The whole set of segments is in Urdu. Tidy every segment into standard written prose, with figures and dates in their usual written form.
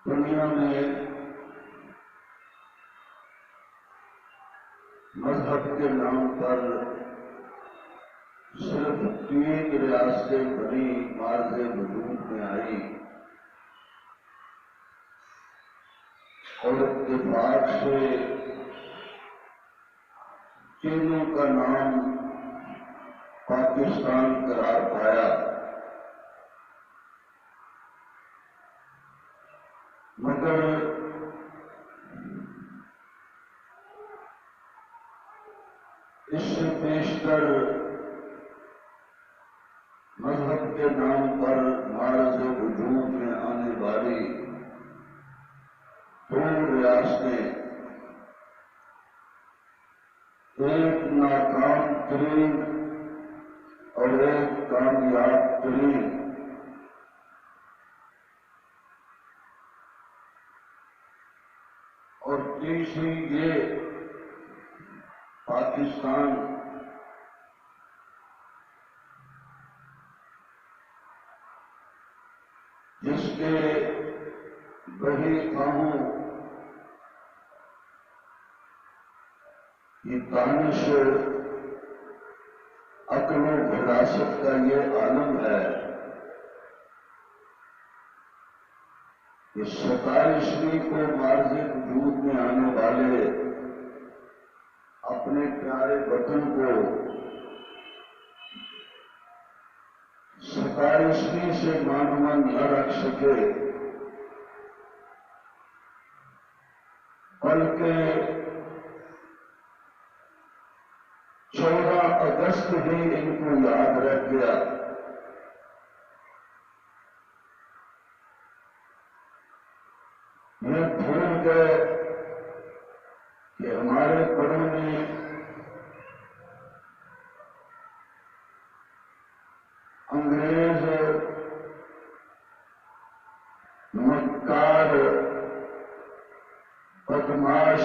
دنیا میں مذہب کے نام پر صرف 3 ریاستیں بنی مارز وجود میں آئی اور اتفاق سے تینوں کا نام پاکستان قرار پایا، مگر اس سے بیشتر مذہب کے نام پر معرض وجود میں آنے والی 2 ریاستیں، ایک ناکام ترین اور ایک کامیاب ترین، اور تیسری یہ پاکستان جس کے بڑی خواہوں کی دانش عقل و فراست کا یہ عالم ہے کہ 27ویں کو مارز وجود میں آنے والے اپنے پیارے وطن کو 27ویں سے مانوان نہ رکھ سکے، بلکہ 14 اگست بھی ان کو یاد رہ گیا۔ یہ بھول گئے کہ ہمارے بڑوں نے انگریز مکار بدماش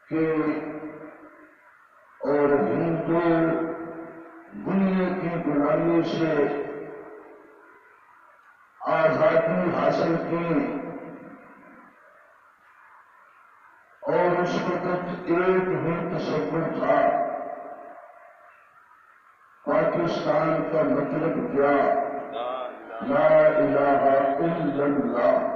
کے اور ہندو دنیا کی غلامی سے آزادی حاصل کی، اور اس وقت ایک ہی تصور تھا پاکستان کا مطلب کیا؟ لا الہ الا اللہ۔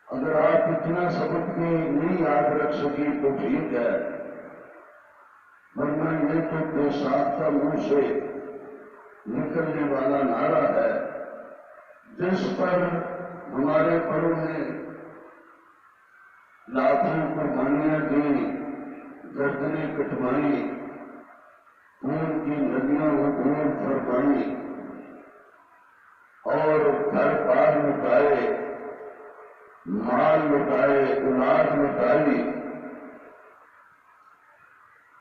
اگر آپ اتنا سبق بھی نہیں یاد رکھ سکی تو ٹھیک ہے، ورنہ یہ تو بے ساختہ منہ سے نکلنے والا نعرہ ہے جس پر ہمارے بڑوں نے لاکھوں قربانیاں دی، گردنیں کٹوائی، خون کی ندیاں عبور فرمائی، اور گھر بار لٹائے، مال لٹائے، اولاد لٹائی۔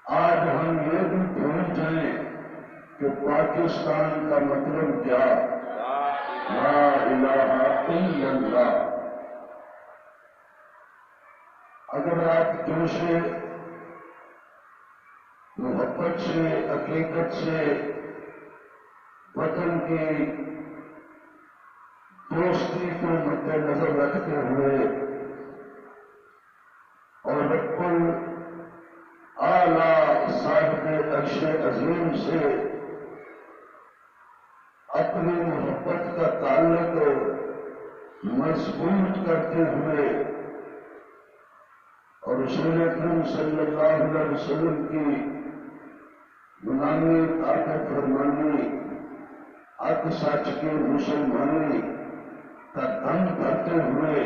آج ہم یہ بھی بھول جائیں کہ پاکستان کا مطلب کیا؟ لا الہ الا اللہ۔ اگر آپ جوش محبت سے، حقیقت سے وطن کی دوستی کو مد نظر رکھتے ہوئے اور رب اعلیٰ صاحب عرش عظیم سے اپنی محبت کا تعلق مضبوط کرتے ہوئے اور رسول اکرم صلی اللہ علیہ وسلم کی غلامی طاقت فرمانی، حق سچ کی مسلمانی کا دم کرتے ہوئے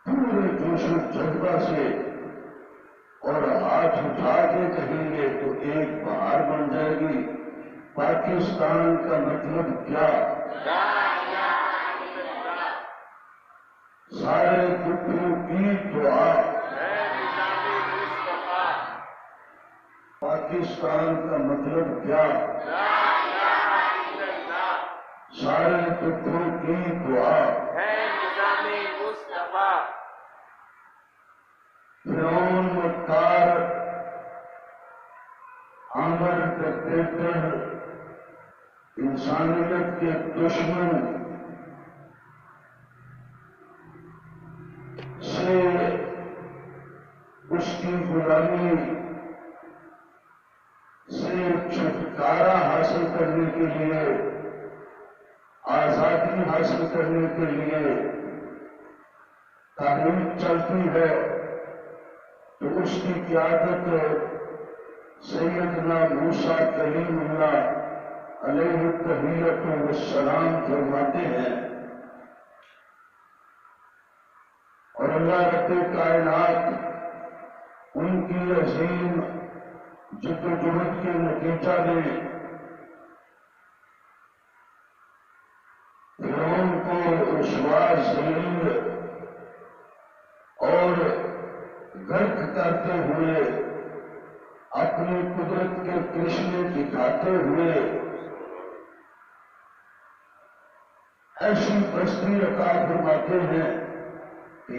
پورے جوش و جذبہ سے اور ہاتھ اٹھا کے کہیں گے تو ایک بہار بن جائے گی۔ پاکستان کا مطلب کیا؟ سارے ٹکڑوں کی دعا۔ پاکستان کا مطلب کیا؟ سارے ٹکڑوں کی دعا۔ فرعون مکار عامر ڈکٹیٹر انسانیت کے دشمن سے اس کی غلامی سے چھٹکارا حاصل کرنے کے لیے، آزادی حاصل کرنے کے لیے تحریک چلتی ہے، تو اس کی قیادت سیدنا موسیٰ کلیم اللہ علیہ التحیۃ والسلام فرماتے ہیں، اور اللہ رب کائنات ان کی عظیم جدوجہد کے نتیجہ میں فرعون کو رسوا ذلیل اور غرق کرتے ہوئے، اپنی قدرت کے کرشمے دکھاتے ہوئے ایسی بستی عطا فرماتے ہیں،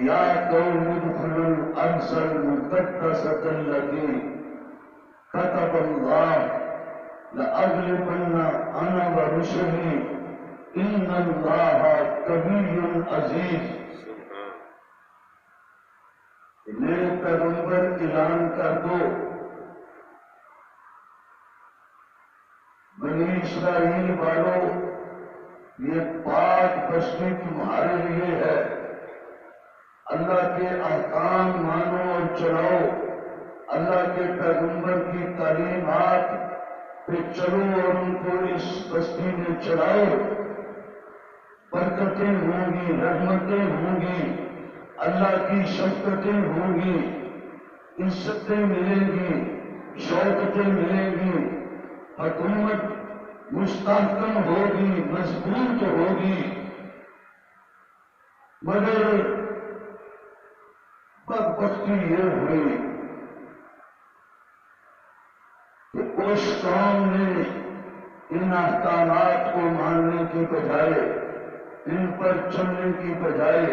یا قوم ادخلوا الارض المقدسۃ التي كتب الله لأغلبن انا ورسلی ان اللہ قوی عزیز۔ میرے پیغمبر اعلان کر دو، بنی اسرائیل والوں، یہ پاک بستی تمہارے لیے ہے، اللہ کے احکام مانو اور چلاؤ، اللہ کے پیغمبر کی تعلیمات پہ چلو اور ان کو اس بستی میں چلاؤ، برکتیں ہوں گی، رحمتیں ہوں گی، اللہ کی شفقتیں ہوں گی، عزتیں ملیں گی، شوکتیں ملیں گی، حکومت مستحکم ہوگی، مضبوط ہوگی، مگر بدبختی یہ ہوئی کہ اس قوم نے ان احکامات کو ماننے کی بجائے، ان پر چلنے کی بجائے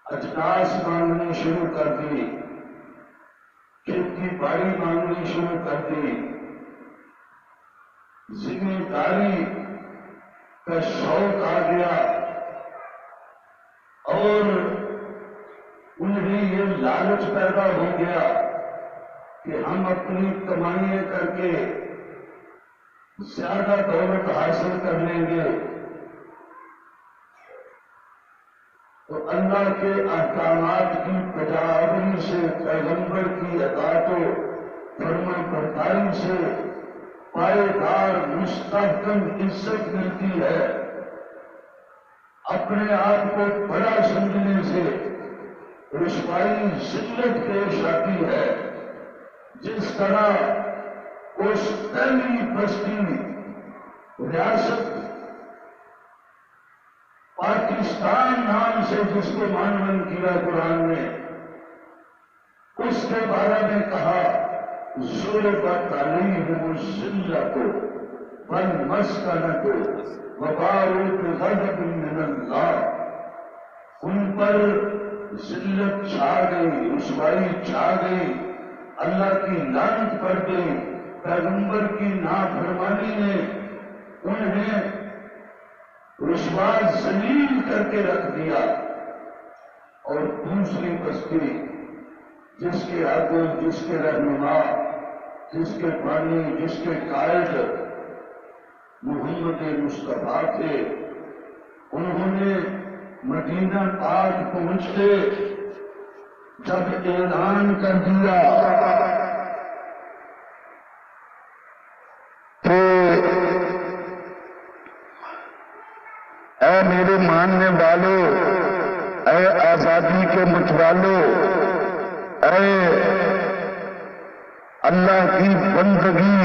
اجناس مانگنی شروع کر دی، کھیتی باڑی مانگنی شروع کر دی، ذمہ داری کا شوق آ گیا، اور انہیں یہ لالچ پیدا ہو گیا کہ ہم اپنی کمائیاں کر کے زیادہ دولت حاصل کر لیں گے، تو اللہ کے احکامات کی بجاوری سے، پیغمبر کی اطاعت و فرما برداری سے پائیدار مستحکم عزت ملتی ہے، اپنے آپ کو بڑا سمجھنے سے رسوائی ذلت پیش آتی ہے، جس طرح اس پہلی بستی ریاست پاکستان نام سے جس کو معنون کیا قرآن نے، اس کے بارے میں کہا ضربت علیہم الذلۃ والمسکنۃ وباءوا بغضب من اللہ، ان پر ذلت چھا گئی، رسوائی چھا گئی، اللہ کی لعنت پڑ گئی، پیغمبر کی نافرمانی نے انہیں رسوا ذلیل کر کے رکھ دیا۔ اور دوسری بستی جس کے آگے، جس کے رہنما، جس کے بانی، جس کے قائد محمد مصطفیٰ تھے، انہوں نے مدینہ پاک پہنچتے جب اعلان کر دیا کہ اے میرے ماننے والوں، اے آزادی کے متوالو، اے اللہ کی بندگی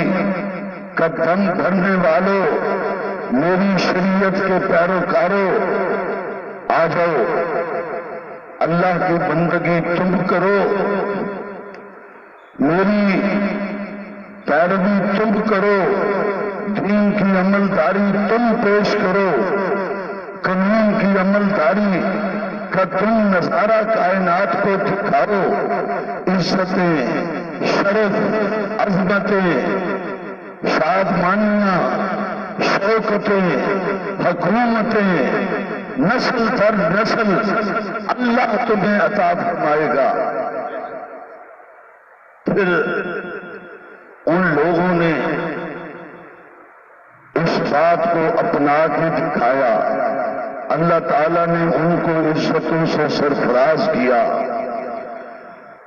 کا دم بھرنے والوں، میری شریعت کے پیروکاروں، آ جاؤ، اللہ کی بندگی تم کرو، میری پیروی تم کرو، دین کی عملداری تم پیش کرو، قانون کی عملداری کا تم نظارہ کائنات کو دکھاؤ، عزتیں، شرف، عظمتیں، شادمانیاں، شوکتیں، حکومتیں نسل در نسل اللہ تمہیں عطا فرمائے گا۔ پھر ان لوگوں نے اس بات کو اپنا کے دکھایا، اللہ تعالیٰ نے ان کو عزتوں سے سرفراز کیا۔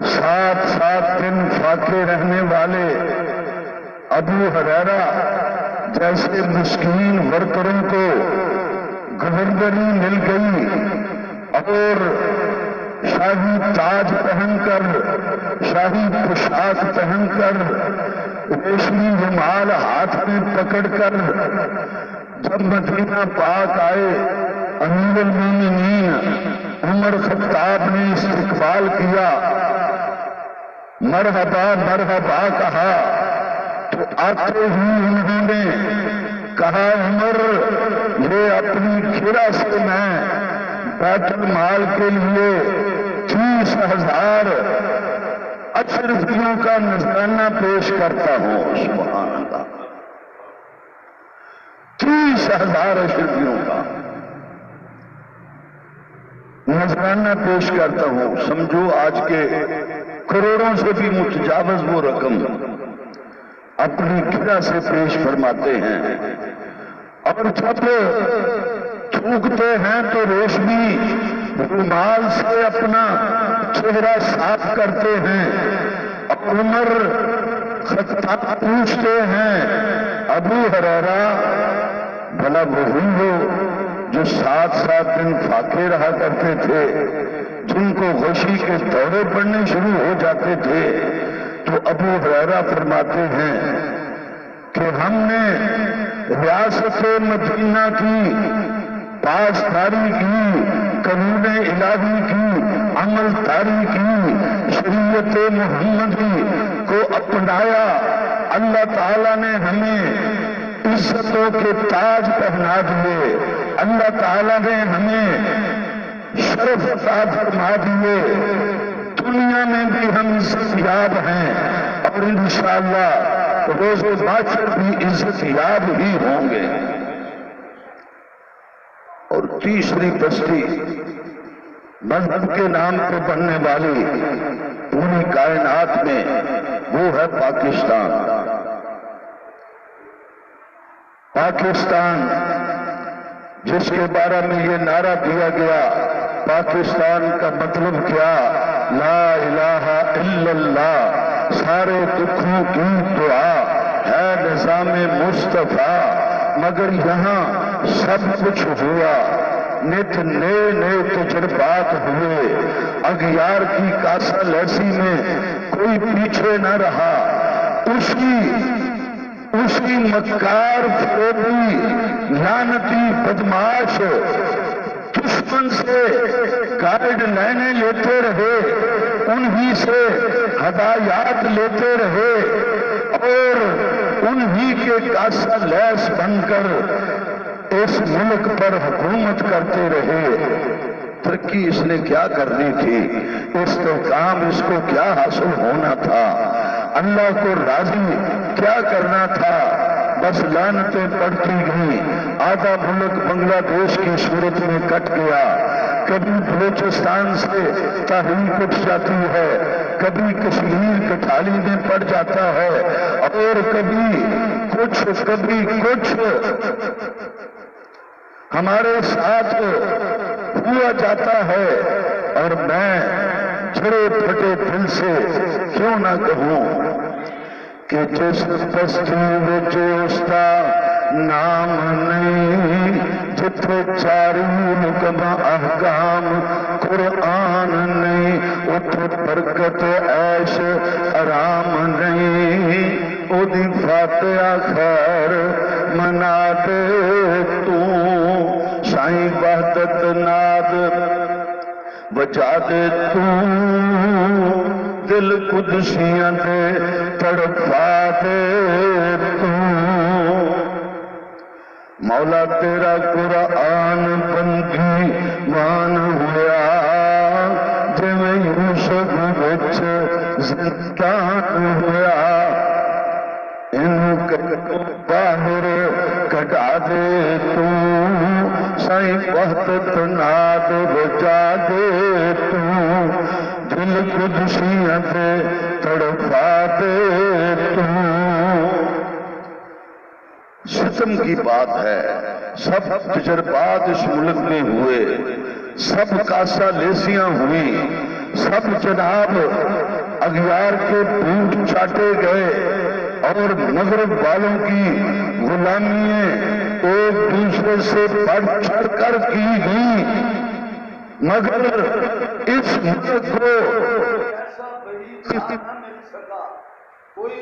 7 دن فاقے رہنے والے ابو ہریرہ جیسے مسکین ورکروں کو گورنری مل گئی اور شاہی تاج پہن کر، شاہی پوشاک پہن کر، ریشمی رومال ہاتھ میں پکڑ کر جب مدینہ پاک آئے، امیر المومنین عمر خطاب نے استقبال کیا، مرحبا مرحبا کہا، تو آتے ہی انہوں نے کہا عمر یہ اپنی کھرا سے میں بیت المال کے لیے 30,000 اشرفیوں کا نذرانہ پیش کرتا ہوں۔ سبحان اللہ، 30,000 اشرفیوں کا نذرانہ پیش کرتا ہوں۔ سمجھو آج کے کروڑوں سے بھی متجاوز وہ رقم اپنی کھرا سے پیش فرماتے ہیں، اور جب تھوکتے ہیں تو ریشمی رومال سے اپنا چہرہ صاف کرتے ہیں، اور عمر خطاب پوچھتے ہیں ابو ہریرہ بھلا وہی ہو جو 7 دن فاقے رہا کرتے تھے، جن کو غشی کے دورے پڑنے شروع ہو جاتے تھے؟ تو ابو ہریرہ فرماتے ہیں کہ ہم نے ریاست مدینہ کی پاسداری کی، قانون الہی کی عمل داری کی، شریعت محمدی کو اپنایا، اللہ تعالیٰ نے ہمیں عزتوں کے تاج پہنا دیے، اللہ تعالیٰ نے ہمیں شرف عطا فرما دیے، دنیا میں بھی ہم عزت یاب ہیں، اور انشاءاللہ روز محشر بھی عزت یاب ہی ہوں گے۔ اور تیسری بستی مذہب کے نام پہ بننے والی پوری کائنات میں وہ ہے پاکستان۔ پاکستان جس کے بارے میں یہ نعرہ دیا گیا، پاکستان کا مطلب کیا؟ لا الہ الا اللہ، سارے دکھوں کی دعا ہے نظام مصطفیٰ، مگر یہاں سب کچھ ہوا، نت نئے نئے تجربات ہوئے، اغیار کی کاسہ لرزی میں کوئی پیچھے نہ رہا، اسی مکار فریبی لعنتی بدماش دشمن سے گائیڈ لائنیں لیتے رہے، انہی سے ہدایات لیتے رہے، اور انہی کے کاسہ لیس بن کر اس ملک پر حکومت کرتے رہے۔ ترقی اس نے کیا کرنی تھی؟ استحکام اس کو کیا حاصل ہونا تھا؟ اللہ کو راضی کیا کرنا تھا؟ بس لعنتیں پڑتی گئیں، آدھا ملک بنگلہ دیش کی صورت میں کٹ گیا، کبھی بلوچستان سے تحریک اٹھ جاتی ہے، کبھی کشمیر کٹھالی میں پڑ جاتا ہے، اور کبھی کچھ ہمارے ساتھ ہوا جاتا ہے، اور میں چھڑے پھٹے دل سے کیوں نہ کہوں کہ جس بستی وچ استا نام نہیں، جتھے چاری حکم احکام قرآن نہیں، اتھے برکت عیش آرام نہیں، او دی فاتحہ خیر منا دے تو، سائیں وحدت ناد بجا دے تو، دل قدسیاں دے تڑپا دے تو، مولا تیرا قرآن بندی مان ہویا، جویں یوسف وچ زندان ہویا، انہوں وحدت ناد بجا دے تو دل قدسیاں تے تڑپا دے تو ستم کی بات ہے سب تجربات اس ملک میں ہوئے سب کاسا لیسیاں ہوئی سب جناب اغیار کے بوٹ چاٹے گئے اور مغرب والوں کی غلامیاں ایک دوسرے سے بڑھ چڑھ کر کی گئی مگر اس ملک کو ایسا بہی نہ مل سکا کوئی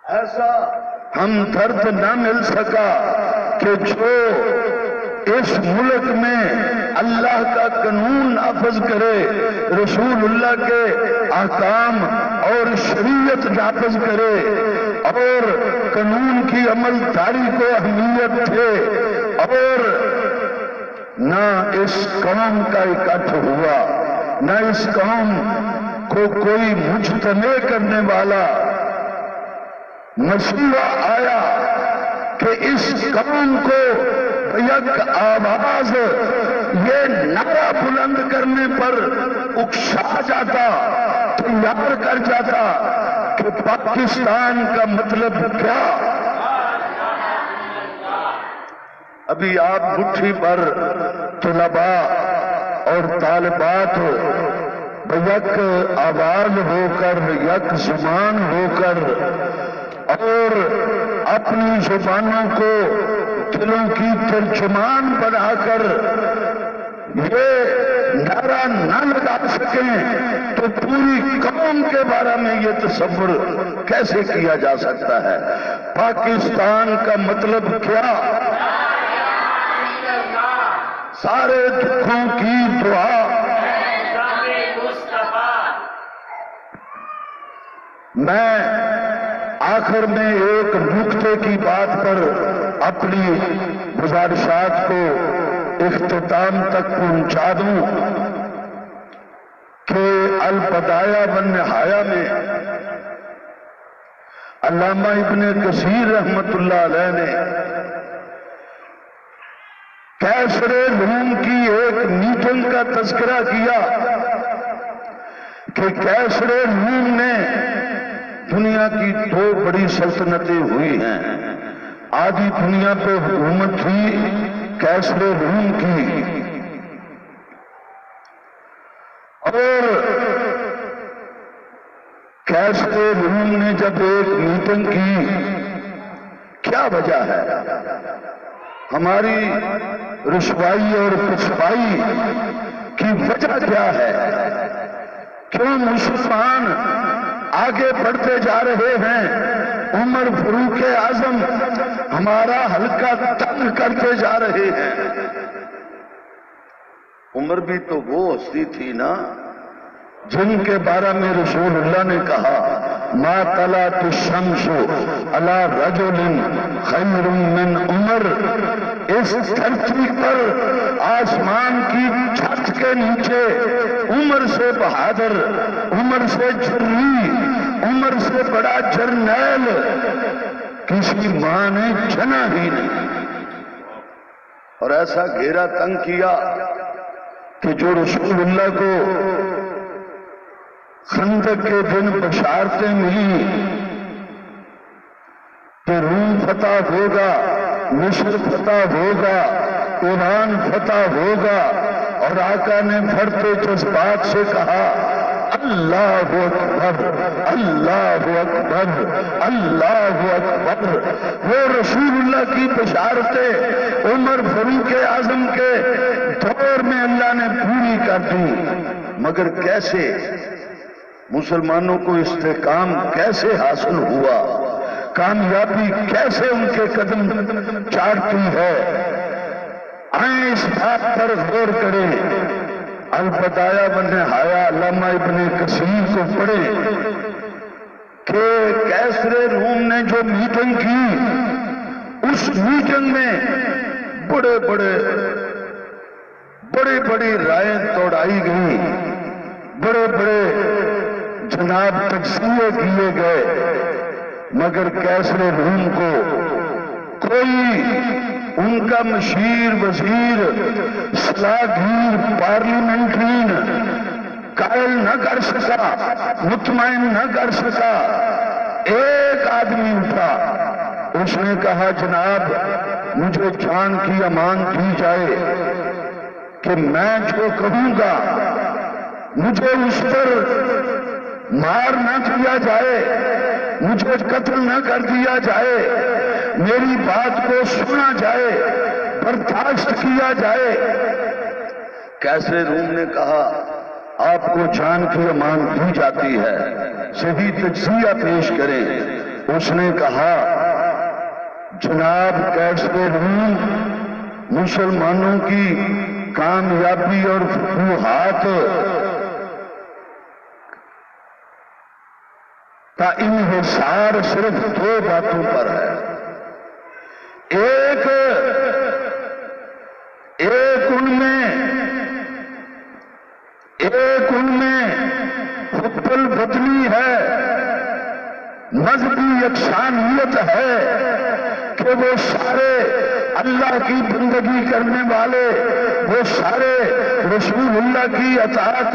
ایسا ہمدرد نہ مل سکا کہ جو اس ملک میں اللہ کا قانون نافذ کرے رسول اللہ کے احکام اور شریعت نافذ کرے اور قانون کی عمل داری کو اہمیت دے اور نہ اس قوم کا اکٹھ ہوا نہ اس قوم کو کوئی مجتمع کرنے والا مشورہ آیا کہ اس قوم کو یک آواز یہ نعرہ بلند کرنے پر اکسا جاتا تیار کر جاتا کہ پاکستان کا مطلب کیا ابھی آپ مٹھی پر طلباء اور طالبات یک آواز ہو کر یک زبان ہو کر اور اپنی زبانوں کو دلوں کی ترجمان بنا کر یہ نعرہ نہ لگا سکیں تو پوری قوم کے بارے میں یہ تصور کیسے کیا جا سکتا ہے پاکستان کا مطلب کیا سارے دکھوں کی دعا میں آخر میں ایک نکتے کی بات پر اپنی گزارشات کو اختتام تک پہنچا دوں کہ البدایہ والنہایہ میں علامہ ابن کثیر رحمت اللہ علیہ نے کیسر روم کی ایک میٹنگ کا تذکرہ کیا کہ کیسر روم نے دنیا کی دو بڑی سلطنتیں ہوئی ہیں آدھی دنیا پہ حکومت تھی کیسر روم کی اور کیسر روم نے جب ایک میٹنگ کی کیا وجہ ہے ہماری رسوائی اور پسپائی کی وجہ کیا ہے کیوں مسلمان آگے بڑھتے جا رہے ہیں عمر فاروق اعظم ہمارا حلقہ تنگ کرتے جا رہے ہیں عمر بھی تو وہ ہستی تھی نا جن کے بارے میں رسول اللہ نے کہا ما طلعت الشمس علی رجل خیر من عمر اس دھرتی پر آسمان کی چھت کے نیچے عمر سے بہادر عمر سے جری عمر سے بڑا جرنیل کسی ماں نے جنا ہی نہیں اور ایسا گھیرا تنگ کیا کہ جو رسول اللہ کو خندق کے دن بشارتیں ملی کہ روم فتح ہوگا مصر فتح ہوگا ایران فتح ہوگا اور آقا نے بڑھتے جذبات سے کہا اللہ اکبر اللہ اکبر اللہ اکبر وہ رسول اللہ کی بشارتیں عمر فاروق اعظم کے دور میں اللہ نے پوری کر دی مگر کیسے مسلمانوں کو استحکام کیسے حاصل ہوا کامیابی کیسے ان کے قدم چاٹتی ہے آئیں اس بات پر غور کریں البدایہ والنہایہ علامہ ابن کثیر کو پڑھیں کہ کیسر روم نے جو میٹنگ کی اس میٹنگ میں بڑی رائیں توڑائی گئی بڑے جناب تجزیے کیے گئے مگر کیسر روم کو کوئی ان کا مشیر، وزیر، صلاحگیر، پارلیمنٹرین قائل نہ کر سکا، مطمئن نہ کر سکا۔ ایک آدمی اٹھا، اس نے کہا جناب مجھے جان کی امان دی جائے کہ میں جو کہوں گا مجھے اس پر مار نہ کیا جائے، مجھے قتل نہ کر دیا جائے، میری بات کو سنا جائے، برداشت کیا جائے۔ کیسر روم نے کہا آپ کو جان کی امان دی جاتی ہے، صحیح تجزیہ پیش کریں۔ اس نے کہا جناب کیسر روم، مسلمانوں کی کامیابی اور فتوحات کا انحصار صرف دو باتوں پر ہے۔ ایک ان میں حب الوطنی ہے، مذہبی یکسانیت ہے کہ وہ سارے اللہ کی بندگی کرنے والے، وہ سارے رسول اللہ کی اطاعت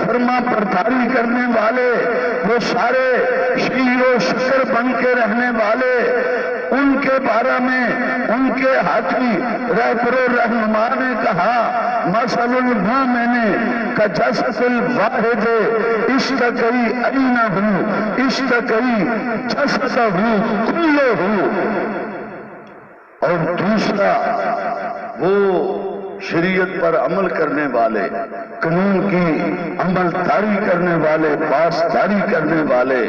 فرما برداری کرنے والے، وہ سارے شیر و شکر بن کے رہنے والے، ان کے بارے میں ان کے ہاتھی رہبر و رہنما نے کہا مثل المؤمن کجسد الواحد اشتکی اینہ اشتکی جسدہ کلہ۔ اور دوسرا وہ شریعت پر عمل کرنے والے، قانون کی عمل داری کرنے والے، پاسداری کرنے والے۔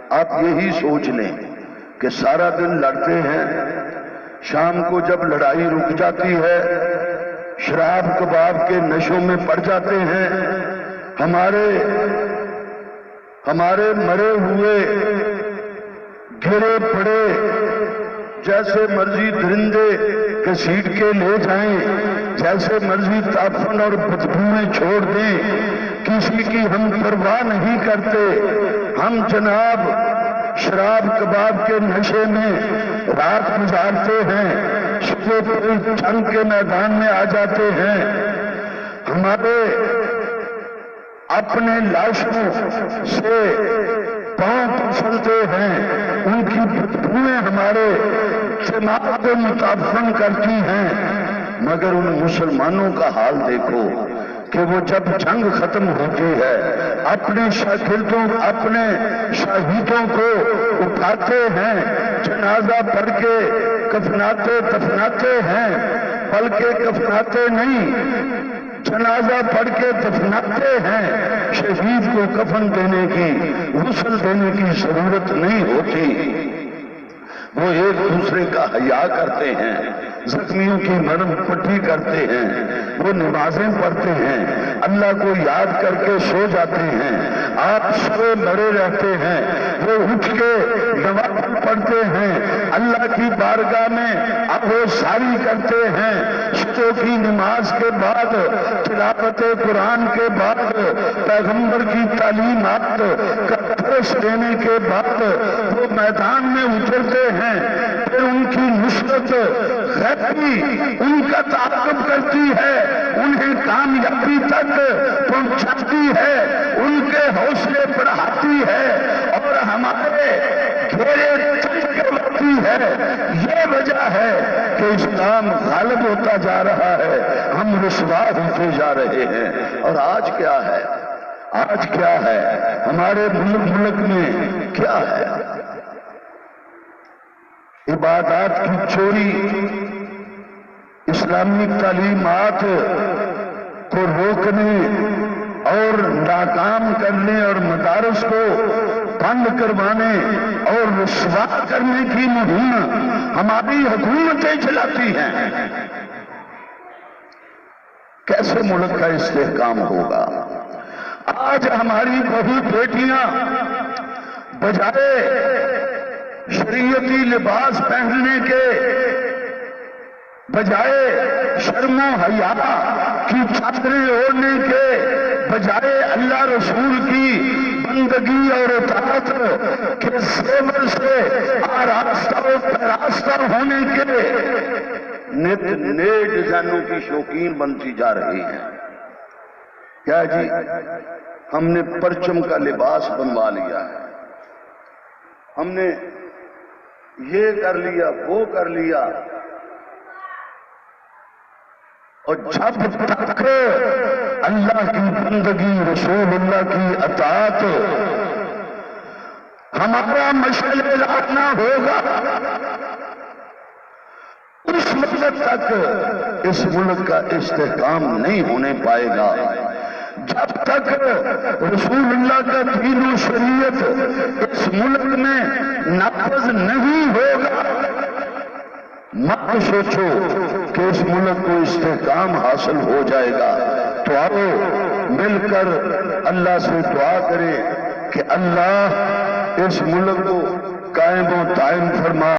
آپ یہی سوچ لیں کہ سارا دن لڑتے ہیں، شام کو جب لڑائی رک جاتی ہے شراب کباب کے نشوں میں پڑ جاتے ہیں، ہمارے مرے ہوئے گرے پڑے جیسے مرضی درندے گھسیٹ کے لے جائیں، جیسے مرضی تعفن اور بدبوئیں چھوڑ دیں، کسی کی ہم پرواہ نہیں کرتے۔ ہم جناب شراب کباب کے نشے میں رات گزارتے ہیں، صبح پھر جنگ کے میدان میں آ جاتے ہیں۔ ہمارے اپنے لاشوں سے پاؤں پھسلتے ہیں، ان کی بدبوئیں ہمارے دماغ کو متعفن کرتی ہیں۔ مگر ان مسلمانوں کا حال دیکھو کہ وہ جب جنگ ختم ہوتی ہے اپنے شاگردوں، اپنے شہیدوں کو اٹھاتے ہیں، جنازہ پڑھ کے کفناتے دفناتے ہیں، بلکہ کفناتے نہیں، جنازہ پڑھ کے دفناتے ہیں۔ شہید کو کفن دینے کی، غسل دینے کی ضرورت نہیں ہوتی۔ وہ ایک دوسرے کا حیا کرتے ہیں، زخمیوں کی مرہم پٹی کرتے ہیں، وہ نمازیں پڑھتے ہیں، اللہ کو یاد کر کے سو جاتے ہیں۔ آپ سوئے مرے رہتے ہیں، وہ اٹھ کے نوافل پڑھتے ہیں، اللہ کی بارگاہ میں اب وہ ساری کرتے ہیں۔ صبح کی نماز کے بعد، تلاوت قرآن کے بعد، پیغمبر کی تعلیمات کا درس دینے کے بعد وہ میدان میں اترتے ہیں۔ پھر ان کی نصرت غیبی ان کا تعاقب کرتی ہے، انہیں کامیابی تک پہنچاتی ہے، ان کے حوصلے بڑھاتی ہے اور ہمارے گھیرے تک کرتی ہے۔ یہ وجہ ہے کہ اسلام غالب ہوتا جا رہا ہے، ہم رسوا ہوتے جا رہے ہیں۔ اور آج کیا ہے؟ آج کیا ہے ہمارے ملک میں؟ کیا ہے؟ عبادات کی چوری، اسلامی تعلیمات کو روکنے اور ناکام کرنے اور مدارس کو بند کروانے اور رسوا کرنے کی مہم ہماری حکومتیں چلاتی ہیں۔ کیسے ملک کا استحکام ہوگا؟ آج ہماری بہو بیٹیاں بجائے شریعتی لباس پہننے کے، بجائے شرم و حیا کی چادریں اوڑھنے کے، بجائے اللہ رسول کی بندگی اور اطاعت کے زیور سے آراستہ و پیراستہ ہونے کے، نت نئے ڈیزائنوں کی شوقین بنتی جا رہی ہیں. کیا جی ہم نے پرچم کا لباس بنوا لیا ہے، ہم نے یہ کر لیا وہ کر لیا، اور جب تک اللہ کی بندگی، رسول اللہ کی اطاعت ہمارا مشعل نہ ہوگا، اس وقت تک اس ملک کا استحکام نہیں ہونے پائے گا. جب تک رسول اللہ کا دین و شریعت اس ملک میں نافذ نہیں ہوگا، مت سوچو کہ اس ملک کو استحکام حاصل ہو جائے گا. تو آؤ مل کر اللہ سے دعا کریں کہ اللہ اس ملک کو قائم و دائم فرما.